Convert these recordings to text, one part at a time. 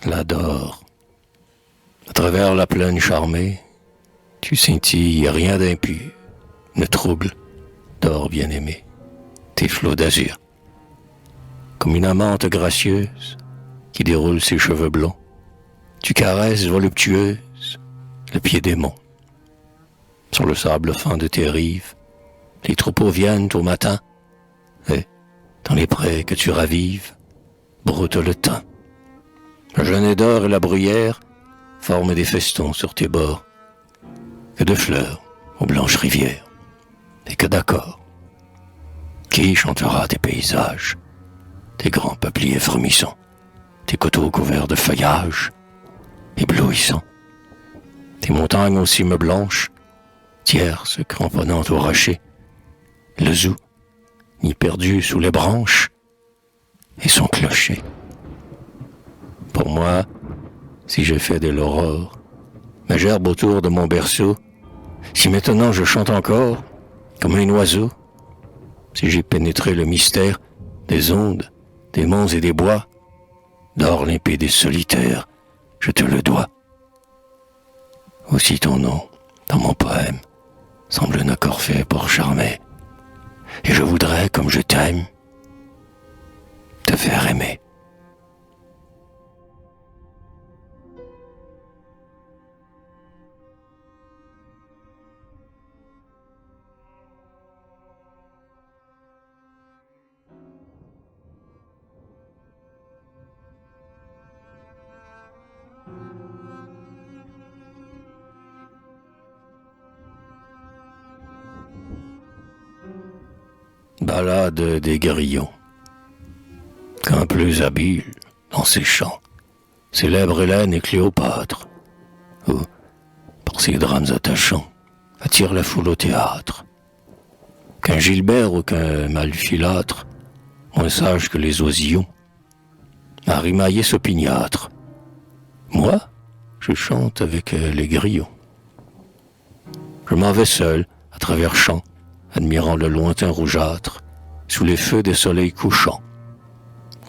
l'adore. À travers la plaine charmée, tu scintilles, rien d'impur, ne trouble, dors bien-aimé, tes flots d'azur. Comme une amante gracieuse qui déroule ses cheveux blonds, tu caresses voluptueuse le pied des monts. Sur le sable fin de tes rives, les troupeaux viennent au matin, et, dans les prés que tu ravives, broute le thym. Le genêt d'or et la bruyère forment des festons sur tes bords, que de fleurs aux blanches rivières, et que d'accords. Qui chantera tes paysages, tes grands peupliers frémissants, tes coteaux couverts de feuillages, éblouissants, tes montagnes aux cimes blanches, tierces cramponnant aux rochers, le zou, ni perdu sous les branches, et son clocher. Pour moi, si j'ai fait de l'aurore ma gerbe autour de mon berceau, si maintenant je chante encore comme un oiseau, si j'ai pénétré le mystère des ondes, des monts et des bois, d'or limpide et solitaire, je te le dois. Aussi ton nom, dans mon poème, semble un accord fait pour charmer, et je voudrais, comme je t'aime, te faire aimer. Ballade des grillons. Qu'un plus habile dans ses chants célèbre Hélène et Cléopâtre, ou, par ses drames attachants, attire la foule au théâtre. Qu'un Gilbert ou qu'un Malfilâtre, moins sage que les oisillons, a rimaillé s'opiniâtre. Moi, je chante avec les grillons. Je m'en vais seul, à travers champs, admirant le lointain rougeâtre, sous les feux des soleils couchants,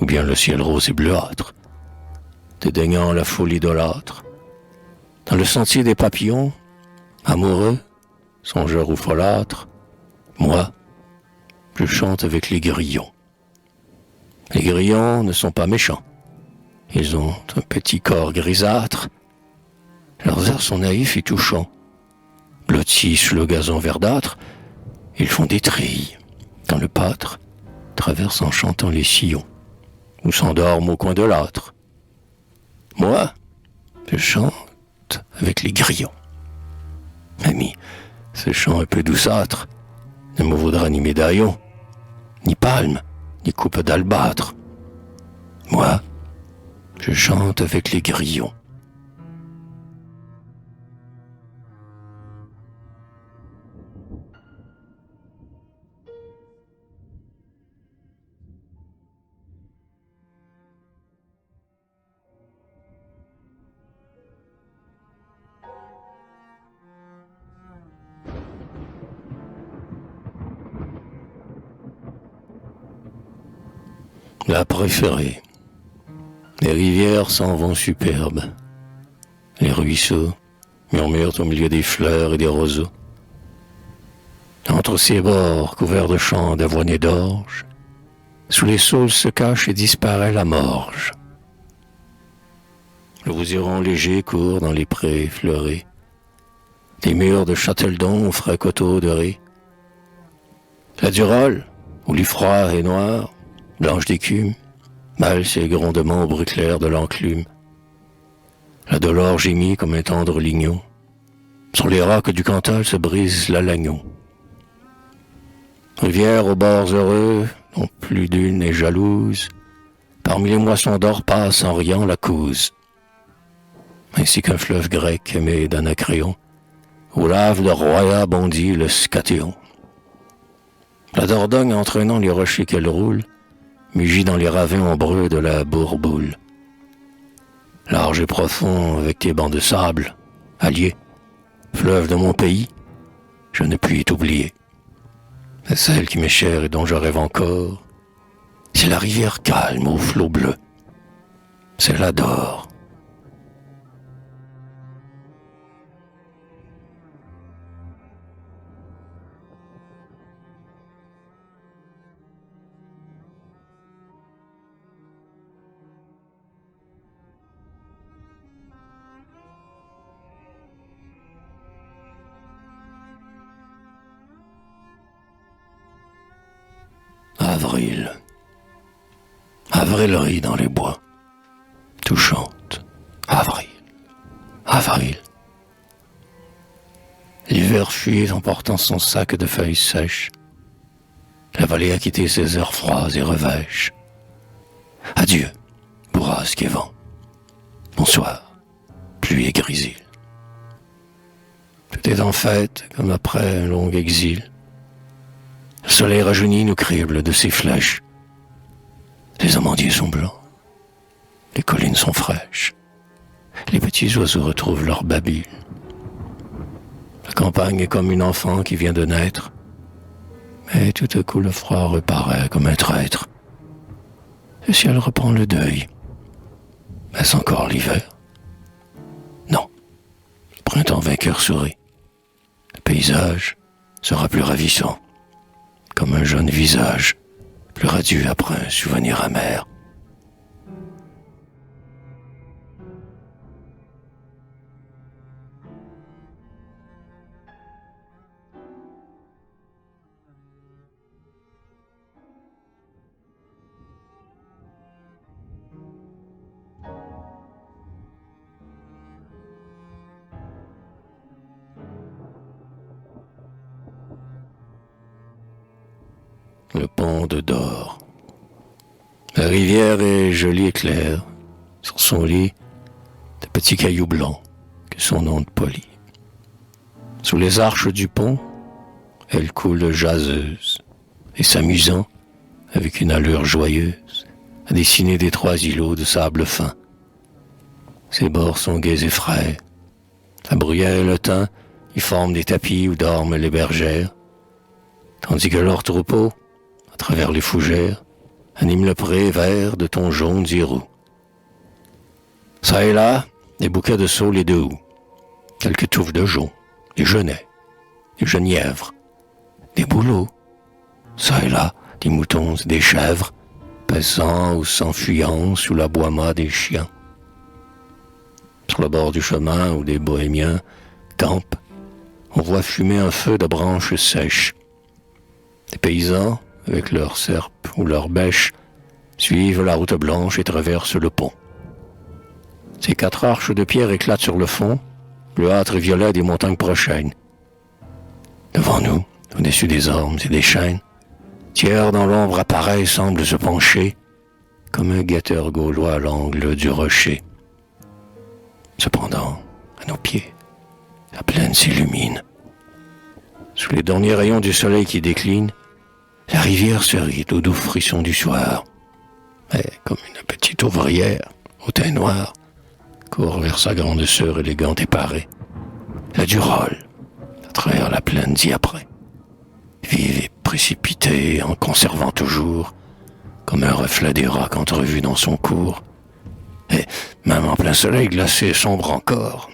ou bien le ciel rose et bleuâtre, dédaignant la foule idolâtre. Dans le sentier des papillons, amoureux, songeurs ou folâtres, moi, je chante avec les grillons. Les grillons ne sont pas méchants. Ils ont un petit corps grisâtre. Leurs airs sont naïfs et touchants. Blottis sous le gazon verdâtre, ils font des trilles quand le pâtre traverse en chantant les sillons ou s'endorment au coin de l'âtre. Moi, je chante avec les grillons. Ami, ce chant un peu douceâtre ne me vaudra ni médaillon, ni palme, ni coupe d'albâtre. Moi, je chante avec les grillons. La préférée. Les rivières s'en vont superbes. Les ruisseaux murmurent au milieu des fleurs et des roseaux. Entre ces bords couverts de champs d'avoine et d'orge, sous les saules se cache et disparaît la morge. Le vousillon léger court dans les prés fleurés, des murs de Châteldon aux frais coteaux dorés. La Durolle, où lit froid et noir, blanche d'écume, mêle ses grondements au bruit clair de l'enclume. La Dolore gémit comme un tendre lignon. Sur les rocs du Cantal se brise la Lagnon. Rivière aux bords heureux, dont plus d'une est jalouse, parmi les moissons d'or passe en riant la Couse. Ainsi qu'un fleuve grec aimé d'Anacréon, où lave de Roya bondit le Scatéon. La Dordogne entraînant les rochers qu'elle roule, mugit dans les ravins ombreux de la Bourboule. Large et profond avec tes bancs de sable, alliés, fleuve de mon pays, je ne puis t'oublier. Mais celle qui m'est chère et dont je rêve encore, c'est la rivière calme aux flots bleus. C'est la d'or, Avril. Avril rit dans les bois. Tout chante. Avril. Avril. L'hiver fuit en portant son sac de feuilles sèches. La vallée a quitté ses airs froids et revêches. Adieu, bourrasque et vent. Bonsoir, pluie et grésil. Tout est en fête, comme après un long exil. Le soleil rajeuni nous crible de ses flèches. Les amandiers sont blancs. Les collines sont fraîches. Les petits oiseaux retrouvent leur babille. La campagne est comme une enfant qui vient de naître. Mais tout à coup le froid reparaît comme un traître. Le ciel reprend le deuil. Est-ce encore l'hiver? Non. Le printemps vainqueur sourit. Le paysage sera plus ravissant. Comme un jeune visage, plus radieux après un souvenir amer. Le pont de Dore. La rivière est jolie et claire. Sur son lit, de petits cailloux blancs que son onde polie. Sous les arches du pont, elle coule jaseuse et s'amusant, avec une allure joyeuse, à dessiner des trois îlots de sable fin. Ses bords sont gais et frais. La bruyère et le thym y forment des tapis où dorment les bergères, tandis que leur troupeau, à travers les fougères, anime le pré vert de tons jaunes et roux. Ça et là, des bouquets de saules et de houx, quelques touffes de joncs, des genêts, des genièvres, des bouleaux. Ça et là, des moutons et des chèvres, paissant ou s'enfuyant sous l'aboiement des chiens. Sur le bord du chemin où des bohémiens campent, on voit fumer un feu de branches sèches. Des paysans, avec leurs serpes ou leurs bêches, suivent la route blanche et traversent le pont. Ces quatre arches de pierre éclatent sur le fond, bleuâtre et violet des montagnes prochaines. Devant nous, au-dessus des ormes et des chênes, tiers dans l'ombre appareil semble se pencher, comme un guetteur gaulois à l'angle du rocher. Cependant, à nos pieds, la plaine s'illumine. Sous les derniers rayons du soleil qui décline, la rivière se rit au doux frisson du soir. Mais comme une petite ouvrière, au teint noir, court vers sa grande sœur élégante et parée. La Durolle, à travers la plaine d'y après, vive et précipitée en conservant toujours, comme un reflet des rocs entrevus dans son cours, et même en plein soleil glacé et sombre encore,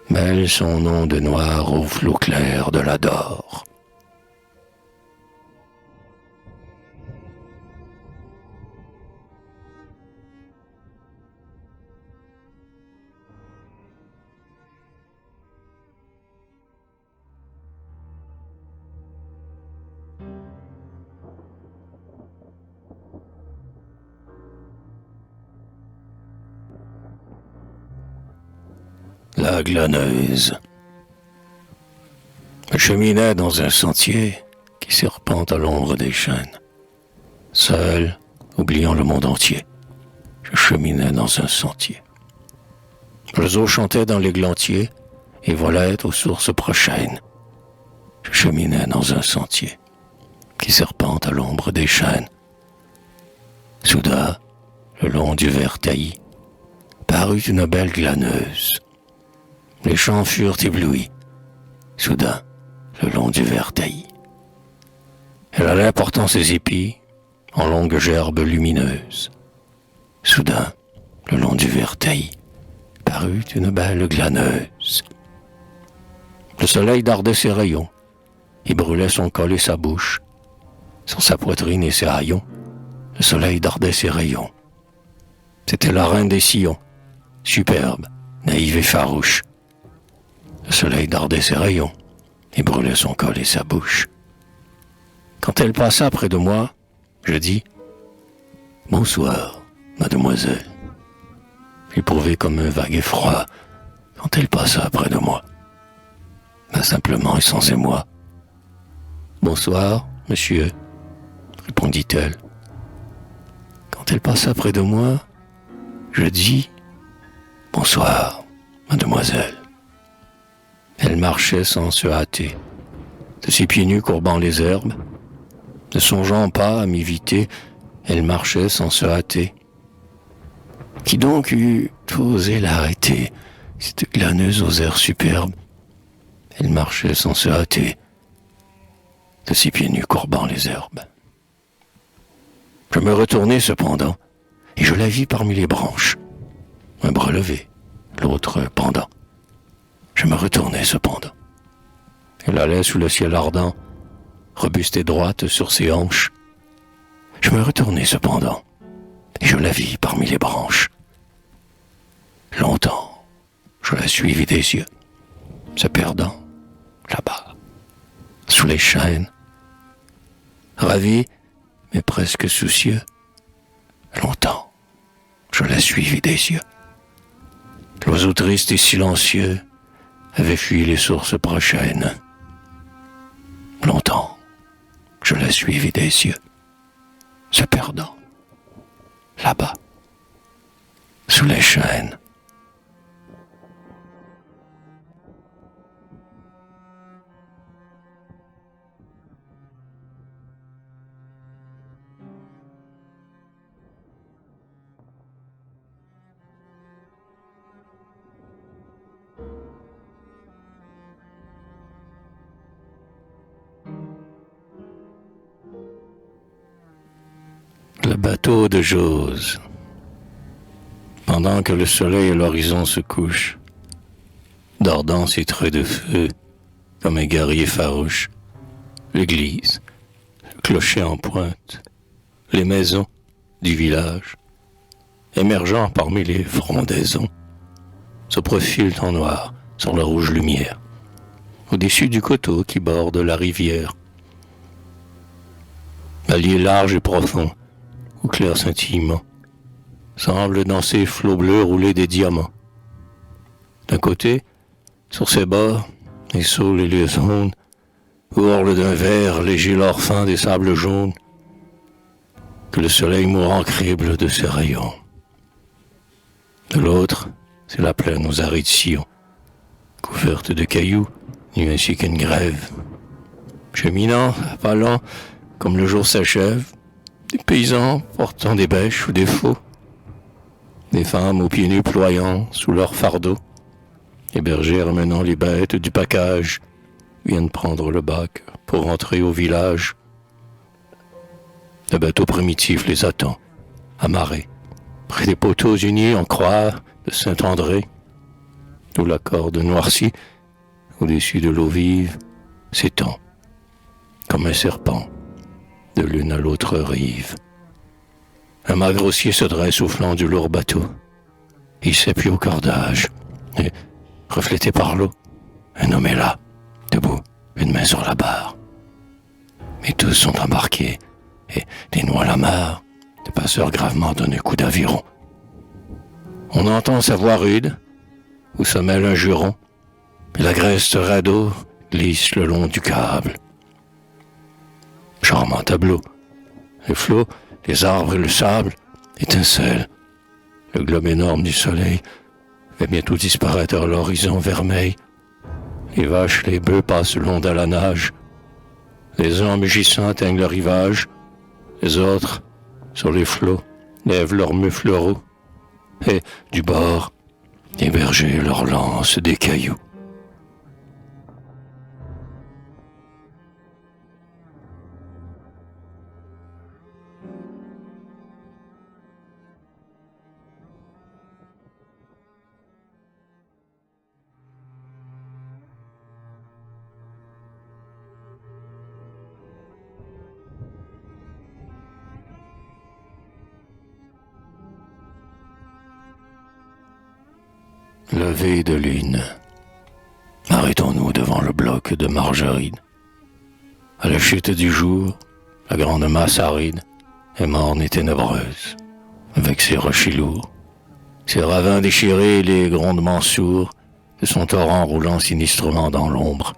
mêle son nom de noir au flot clair de la Dore. La glaneuse. Je cheminais dans un sentier qui serpente à l'ombre des chênes. Seul, oubliant le monde entier, je cheminais dans un sentier. Les eaux chantaient dans l'églantier et volaient aux sources prochaines. Je cheminais dans un sentier qui serpente à l'ombre des chênes. Soudain, le long du verre taillis, parut une belle glaneuse. Les champs furent éblouis. Soudain, le long du verre taillis. Elle allait portant ses épis en longues gerbes lumineuses. Soudain, le long du verre taillis, parut une belle glaneuse. Le soleil dardait ses rayons. Il brûlait son col et sa bouche. Sur sa poitrine et ses haillons, le soleil dardait ses rayons. C'était la reine des sillons, superbe, naïve et farouche. Le soleil dardait ses rayons et brûlait son col et sa bouche. Quand elle passa près de moi, Je dis « Bonsoir, mademoiselle », éprouvé comme un vague effroi quand elle passa près de moi. Mais simplement et sans émoi. « Bonsoir, monsieur », répondit-elle. Quand elle passa près de moi, je dis « Bonsoir, mademoiselle ». Elle marchait sans se hâter, de ses pieds nus courbant les herbes. Ne songeant pas à m'éviter, elle marchait sans se hâter. Qui donc eût osé l'arrêter, cette glaneuse aux airs superbes? Elle marchait sans se hâter, de ses pieds nus courbant les herbes. Je me retournai cependant, et je la vis parmi les branches, un bras levé, l'autre pendant. Je me retournai cependant. Elle allait sous le ciel ardent, robuste et droite sur ses hanches. Je me retournai cependant, et je la vis parmi les branches. Longtemps, je la suivis des yeux, se perdant là-bas, sous les chênes. Ravi, mais presque soucieux. Longtemps, je la suivis des yeux. L'oiseau triste et silencieux avait fui les sources prochaines. Longtemps, je la suivis des yeux, se perdant là-bas, sous les chênes. Le bateau de Jose. Pendant que le soleil à l'horizon se couche, dordant ses traits de feu comme un guerrier farouche, l'église, le clocher en pointe, les maisons du village, émergeant parmi les frondaisons, se profilent en noir sur la rouge lumière, au-dessus du coteau qui borde la rivière. Allié large et profond, au clair scintillement, semble dans ces flots bleus rouler des diamants. D'un côté, sur ses bords, les saules et les ondes ourlent d'un vert léger l'or fin des sables jaunes que le soleil mourant crible de ses rayons. De l'autre, c'est la plaine aux arides sillons, couverte de cailloux, nue ainsi qu'une grève. Cheminant, à pas lents, comme le jour s'achève, des paysans portant des bêches ou des faux, des femmes aux pieds nus ployant sous leurs fardeaux, les bergers ramenant les bêtes du pacage viennent prendre le bac pour rentrer au village. Le bateau primitif les attend, amarrés, près des poteaux unis en croix de Saint-André, où la corde noircie, au-dessus de l'eau vive, s'étend, comme un serpent, de l'une à l'autre rive. Un mât grossier se dresse au flanc du lourd bateau. Il s'appuie au cordage, et, reflété par l'eau, un homme est là, debout, une main sur la barre. Mais tous sont embarqués, et des noix à la mare, le passeur gravement donne un coup d'aviron. On entend sa voix rude, où se mêle un juron, et la graisse de radeau glisse le long du câble. Charmant tableau. Les flots, les arbres et le sable étincellent. Le globe énorme du soleil fait bientôt disparaître à l'horizon vermeil. Les vaches, les bœufs passent le long de la nage. Les uns mugissant atteignent le rivage. Les autres, sur les flots, lèvent leurs mufles roux. Et, du bord, les bergers leur lancent des cailloux. Lever de lune. Arrêtons-nous devant le bloc de margarine. À la chute du jour, la grande masse aride, est morne et ténébreuse, avec ses rochers lourds, ses ravins déchirés et les grondements sourds de son torrent roulant sinistrement dans l'ombre.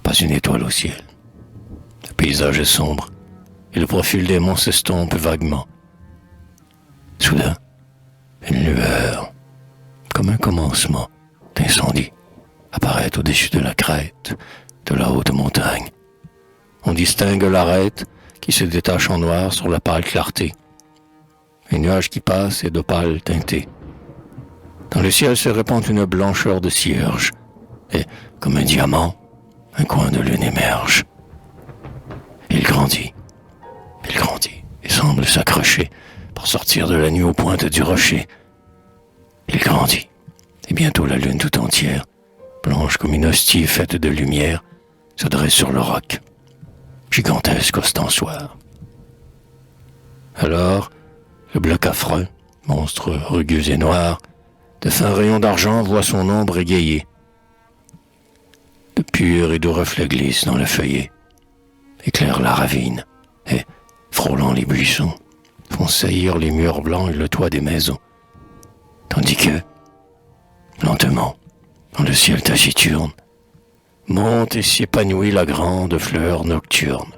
Pas une étoile au ciel. Le paysage est sombre, et le profil des monts s'estompe vaguement. Soudain, une lueur, comme un commencement d'incendie, apparaît au-dessus de la crête de la haute montagne. On distingue l'arête qui se détache en noir sur la pâle clarté. Un nuage qui passe est d'opale teinté. Dans le ciel se répand une blancheur de cierge, et, comme un diamant, un coin de lune émerge. Il grandit, et semble s'accrocher pour sortir de la nuit aux pointes du rocher. Il grandit, et bientôt la lune tout entière, blanche comme une hostie faite de lumière, se dresse sur le roc, gigantesque ostensoir. Alors, le bloc affreux, monstre rugueux et noir, de fins rayons d'argent voit son ombre égayée. De purs et doux reflets glissent dans le feuillet, éclairent la ravine, et, frôlant les buissons, font saillir les murs blancs et le toit des maisons. Tandis que, lentement, dans le ciel taciturne, monte et s'épanouit la grande fleur nocturne.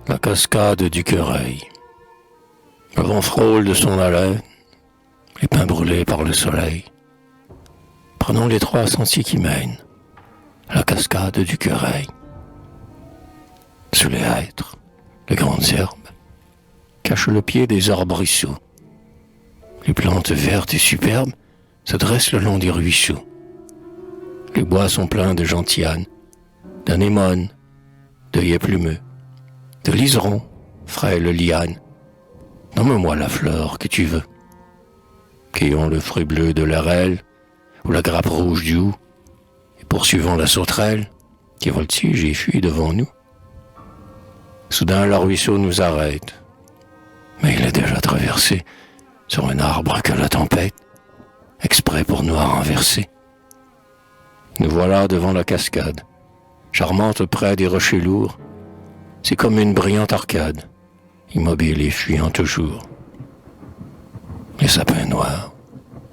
La cascade du Quereil. Le vent frôle de son haleine, les pins brûlés par le soleil. Prenons les 3 sentiers qui mènent à la cascade du Quereil. Sous les hêtres, les grandes herbes cachent le pied des arbrisseaux. Les plantes vertes et superbes se dressent le long des ruisseaux. Les bois sont pleins de gentianes, d'anémones, d'œillets plumeux, de liserons, frêles lianes. Nomme-moi la fleur que tu veux. Qui ont le fruit bleu de l'airelle, ou la grappe rouge du houx, et poursuivant la sauterelle, qui voltige et fuit devant nous. Soudain, le ruisseau nous arrête, mais il est déjà traversé sur un arbre que la tempête, exprès pour nous renverser. Nous voilà devant la cascade, charmante près des rochers lourds. C'est comme une brillante arcade, immobile et fuyant toujours. Les sapins noirs,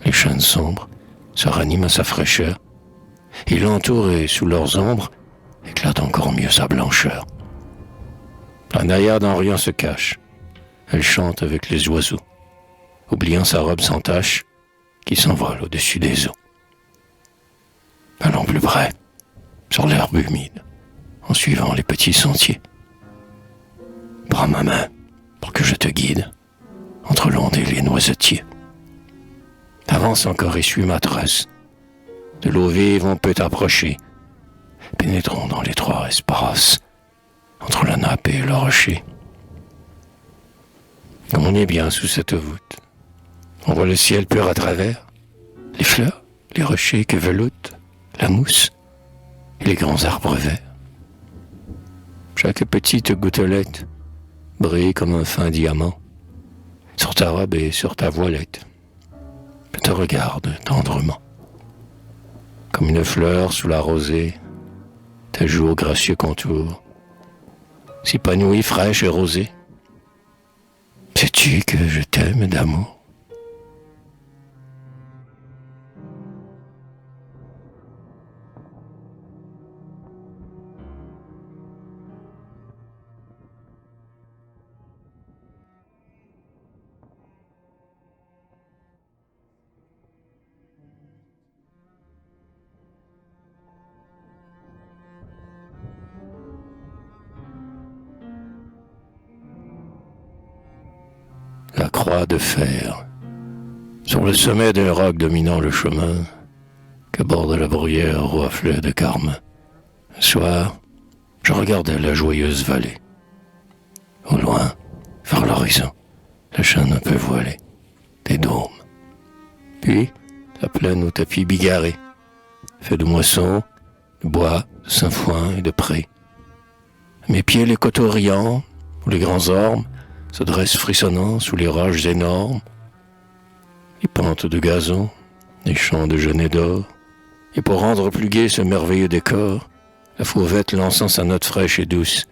les chênes sombres, se raniment à sa fraîcheur. Ils l'entourent et, sous leurs ombres, éclate encore mieux sa blancheur. La naïade en riant se cache. Elle chante avec les oiseaux, oubliant sa robe sans tache qui s'envole au-dessus des eaux. Allons plus près, sur l'herbe humide, en suivant les petits sentiers. Prends ma main pour que je te guide entre l'onde et les noisetiers. Avance encore et suis ma trace. De l'eau vive on peut approcher. Pénétrons dans l'étroit espace entre la nappe et le rocher. Comme on est bien sous cette voûte, on voit le ciel pur à travers, les fleurs, les rochers que veloutent la mousse et les grands arbres verts. Chaque petite gouttelette brille comme un fin diamant sur ta robe et sur ta voilette. Je te regarde tendrement. Comme une fleur sous la rosée, tes joues au gracieux contour s'épanouit fraîche et rosée. Sais-tu que je t'aime d'amour? La croix de fer. Sur le sommet d'un roc dominant le chemin que borde la bruyère aux reflets de carmin. Un soir, je regardais la joyeuse vallée. Au loin, vers l'horizon, la chaîne un peu voilée, des dômes. Puis, la plaine au tapis bigarré, fait de moissons, de bois, de sainfoin et de prés. À mes pieds, les coteaux riants, où les grands ormes se dressent frissonnants sous les roches énormes, les pentes de gazon, les champs de genêts d'or, et pour rendre plus gai ce merveilleux décor, la fauvette lançant sa note fraîche et douce,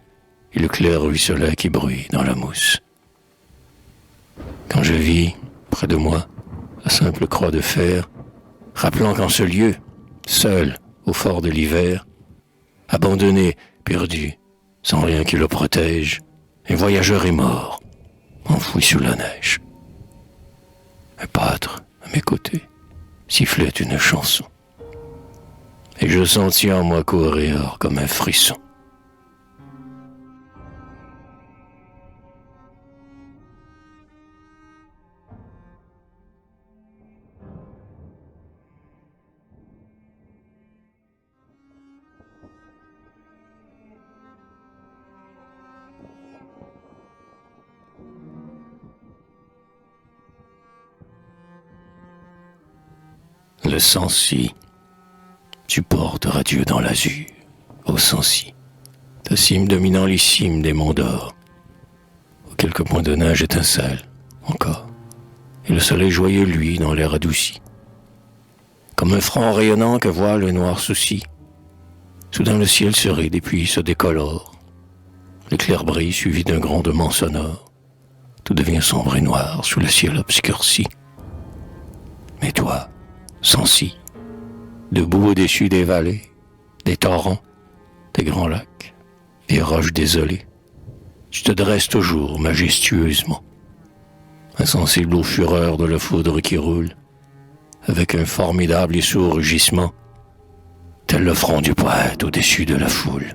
et le clair ruisselet qui bruit dans la mousse. Quand je vis, près de moi, la simple croix de fer, rappelant qu'en ce lieu, seul, au fort de l'hiver, abandonné, perdu, sans rien qui le protège, un voyageur est mort, enfoui sous la neige. Un pâtre, à mes côtés, sifflait une chanson, et je sentis en moi courir comme un frisson. Le Sancy, tu portes radieux dans l'azur, ô Sancy, ta cime dominant les cimes des monts d'or, où quelques points de neige étincellent encore, et le soleil joyeux luit dans l'air adouci. Comme un front rayonnant que voile le noir souci, soudain le ciel se ride et puis se décolore, l'éclair brille suivi d'un grondement sonore, tout devient sombre et noir sous le ciel obscurci. Mais toi, Sancy, debout au-dessus des vallées, des torrents, des grands lacs, des roches désolées, tu te dresses toujours majestueusement, insensible aux fureurs de la foudre qui roule, avec un formidable et sourd rugissement, tel le front du poète au-dessus de la foule.